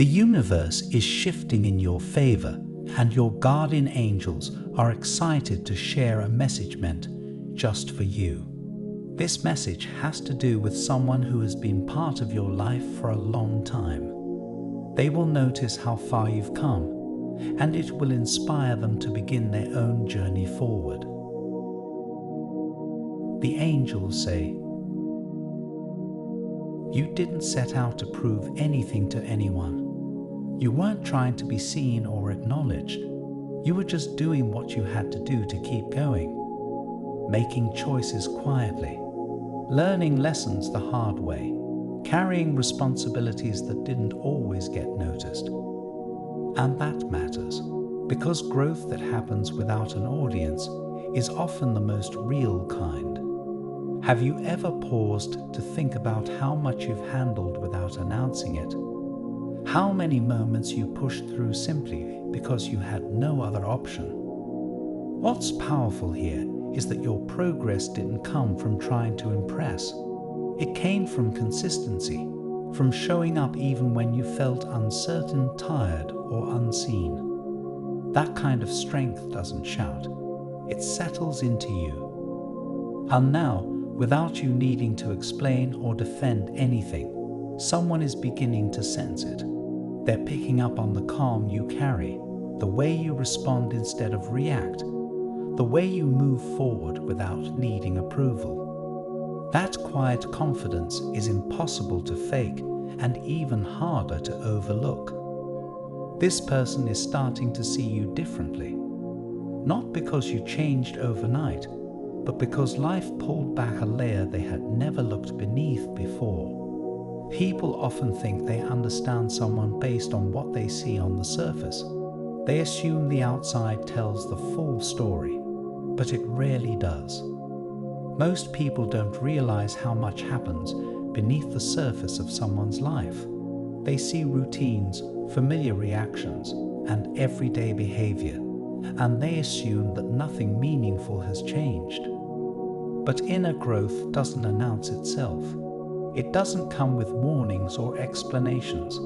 The universe is shifting in your favor, and your guardian angels are excited to share a message meant just for you. This message has to do with someone who has been part of your life for a long time. They will notice how far you've come, and it will inspire them to begin their own journey forward. The angels say, "You didn't set out to prove anything to anyone. You weren't trying to be seen or acknowledged. You were just doing what you had to do to keep going, making choices quietly, learning lessons the hard way, carrying responsibilities that didn't always get noticed." And that matters, because growth that happens without an audience is often the most real kind. Have you ever paused to think about how much you've handled without announcing it? How many moments you pushed through simply because you had no other option? What's powerful here is that your progress didn't come from trying to impress. It came from consistency, from showing up even when you felt uncertain, tired, or unseen. That kind of strength doesn't shout. It settles into you. And now, without you needing to explain or defend anything, someone is beginning to sense it. They're picking up on the calm you carry, the way you respond instead of react, the way you move forward without needing approval. That quiet confidence is impossible to fake and even harder to overlook. This person is starting to see you differently, not because you changed overnight, but because life pulled back a layer they had never looked beneath before. People often think they understand someone based on what they see on the surface. They assume the outside tells the full story, but it rarely does. Most people don't realize how much happens beneath the surface of someone's life. They see routines, familiar reactions, and everyday behavior, and they assume that nothing meaningful has changed. But inner growth doesn't announce itself. It doesn't come with warnings or explanations.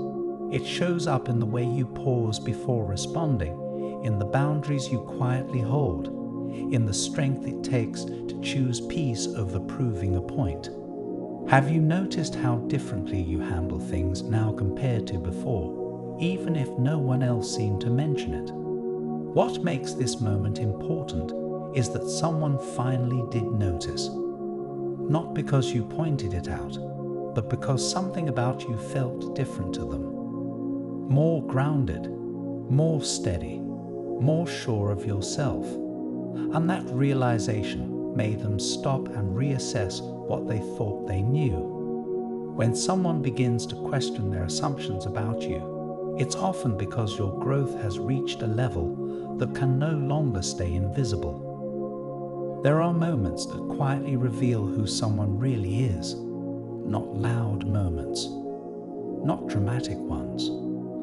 It shows up in the way you pause before responding, in the boundaries you quietly hold, in the strength it takes to choose peace over proving a point. Have you noticed how differently you handle things now compared to before, even if no one else seemed to mention it? What makes this moment important is that someone finally did notice. Not because you pointed it out, but because something about you felt different to them. More grounded, more steady, more sure of yourself. And that realization made them stop and reassess what they thought they knew. When someone begins to question their assumptions about you, it's often because your growth has reached a level that can no longer stay invisible. There are moments that quietly reveal who someone really is. Not loud moments, not dramatic ones,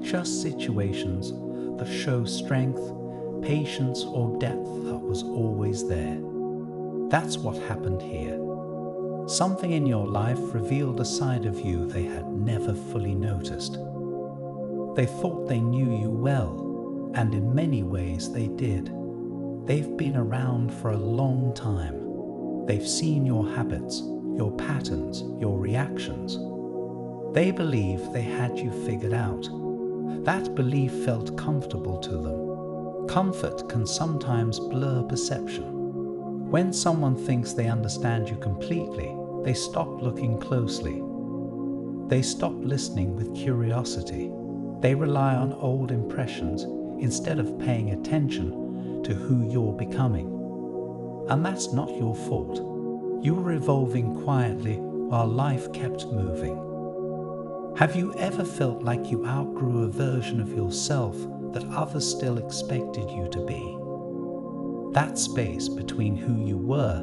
just situations that show strength, patience, or depth that was always there. That's what happened here. Something in your life revealed a side of you they had never fully noticed. They thought they knew you well, and in many ways they did. They've been around for a long time. They've seen your habits, your patterns, your reactions. They believe they had you figured out. That belief felt comfortable to them. Comfort can sometimes blur perception. When someone thinks they understand you completely, they stop looking closely. They stop listening with curiosity. They rely on old impressions instead of paying attention to who you're becoming. And that's not your fault. You were evolving quietly while life kept moving. Have you ever felt like you outgrew a version of yourself that others still expected you to be? That space between who you were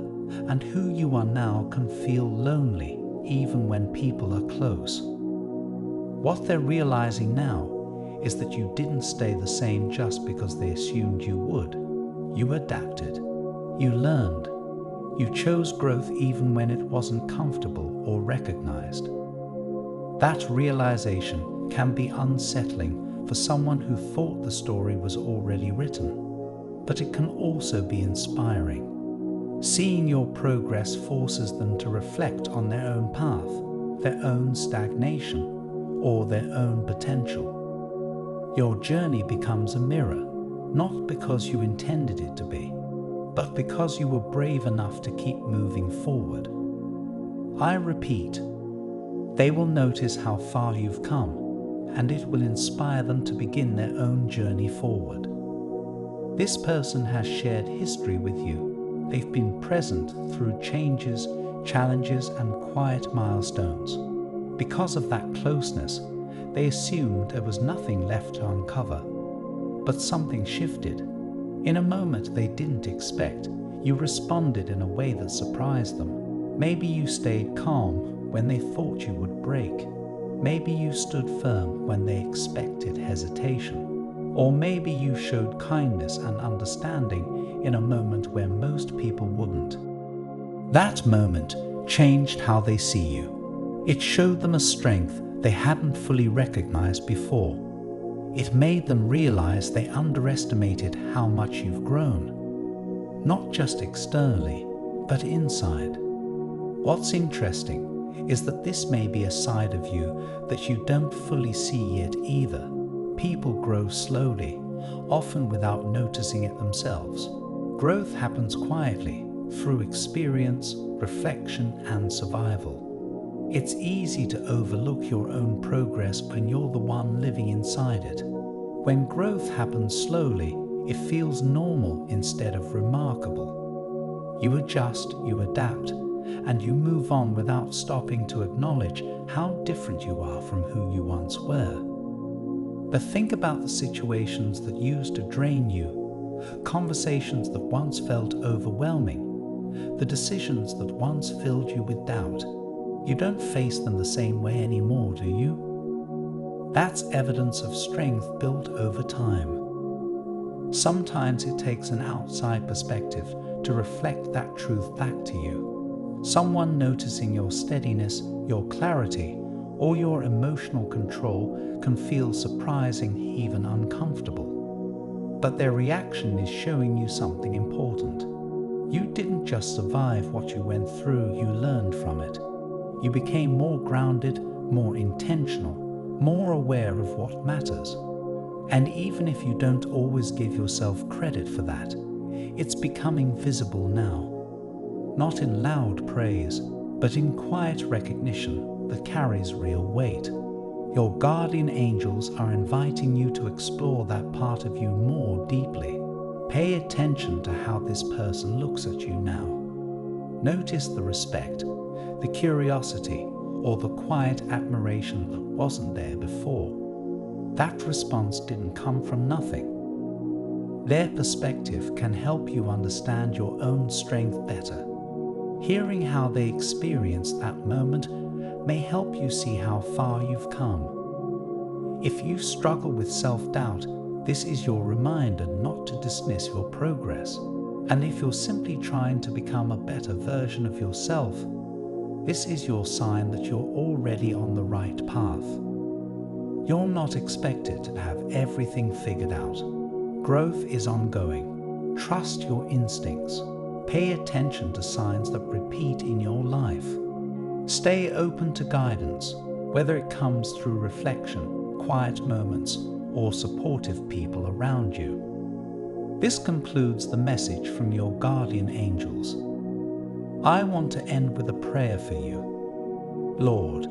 and who you are now can feel lonely even when people are close. What they're realizing now is that you didn't stay the same just because they assumed you would. You adapted. You learned. You chose growth even when it wasn't comfortable or recognized. That realization can be unsettling for someone who thought the story was already written, but it can also be inspiring. Seeing your progress forces them to reflect on their own path, their own stagnation, or their own potential. Your journey becomes a mirror, not because you intended it to be, but because you were brave enough to keep moving forward. I repeat, they will notice how far you've come, and it will inspire them to begin their own journey forward. This person has shared history with you. They've been present through changes, challenges, and quiet milestones. Because of that closeness, they assumed there was nothing left to uncover. But something shifted. In a moment they didn't expect, you responded in a way that surprised them. Maybe you stayed calm when they thought you would break. Maybe you stood firm when they expected hesitation. Or maybe you showed kindness and understanding in a moment where most people wouldn't. That moment changed how they see you. It showed them a strength they hadn't fully recognized before. It made them realize they underestimated how much you've grown. Not just externally, but inside. What's interesting is that this may be a side of you that you don't fully see yet either. People grow slowly, often without noticing it themselves. Growth happens quietly, through experience, reflection, and survival. It's easy to overlook your own progress when you're the one living inside it. When growth happens slowly, it feels normal instead of remarkable. You adjust, you adapt, and you move on without stopping to acknowledge how different you are from who you once were. But think about the situations that used to drain you, conversations that once felt overwhelming, the decisions that once filled you with doubt. You don't face them the same way anymore, do you? That's evidence of strength built over time. Sometimes it takes an outside perspective to reflect that truth back to you. Someone noticing your steadiness, your clarity, or your emotional control can feel surprising, even uncomfortable. But their reaction is showing you something important. You didn't just survive what you went through, you learned from it. You became more grounded, more intentional, more aware of what matters. And even if you don't always give yourself credit for that, it's becoming visible now. Not in loud praise, but in quiet recognition that carries real weight. Your guardian angels are inviting you to explore that part of you more deeply. Pay attention to how this person looks at you now. Notice the respect, the curiosity, or the quiet admiration that wasn't there before. That response didn't come from nothing. Their perspective can help you understand your own strength better. Hearing how they experienced that moment may help you see how far you've come. If you struggle with self-doubt, this is your reminder not to dismiss your progress. And if you're simply trying to become a better version of yourself, this is your sign that you're already on the right path. You're not expected to have everything figured out. Growth is ongoing. Trust your instincts. Pay attention to signs that repeat in your life. Stay open to guidance, whether it comes through reflection, quiet moments, or supportive people around you. This concludes the message from your guardian angels. I want to end with a prayer for you. Lord,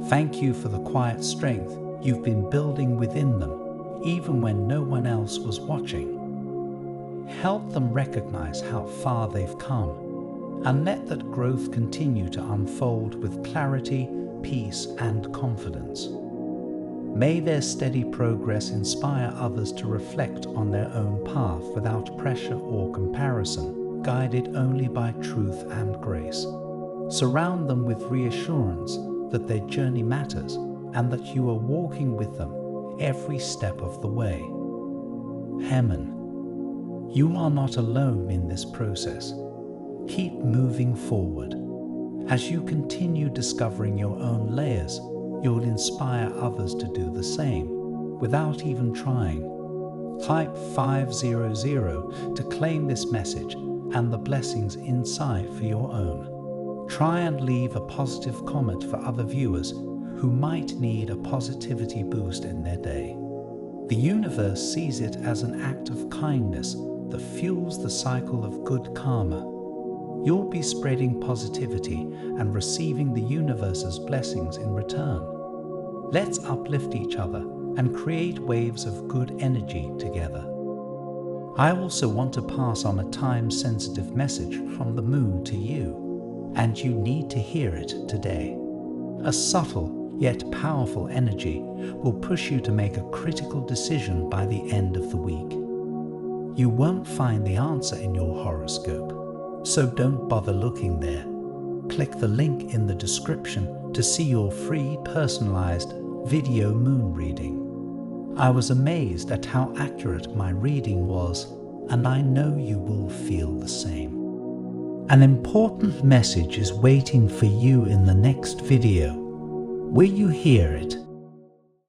thank you for the quiet strength you've been building within them, even when no one else was watching. Help them recognize how far they've come, and let that growth continue to unfold with clarity, peace, and confidence. May their steady progress inspire others to reflect on their own path without pressure or comparison, guided only by truth and grace. Surround them with reassurance that their journey matters and that you are walking with them every step of the way. Hemen, you are not alone in this process. Keep moving forward. As you continue discovering your own layers, you'll inspire others to do the same, without even trying. Type 500 to claim this message and the blessings inside for your own. Try and leave a positive comment for other viewers who might need a positivity boost in their day. The universe sees it as an act of kindness that fuels the cycle of good karma. You'll be spreading positivity and receiving the universe's blessings in return. Let's uplift each other and create waves of good energy together. I also want to pass on a time-sensitive message from the moon to you, and you need to hear it today. A subtle yet powerful energy will push you to make a critical decision by the end of the week. You won't find the answer in your horoscope, so don't bother looking there. Click the link in the description to see your free personalized video moon reading. I was amazed at how accurate my reading was, and I know you will feel the same. An important message is waiting for you in the next video. Will you hear it?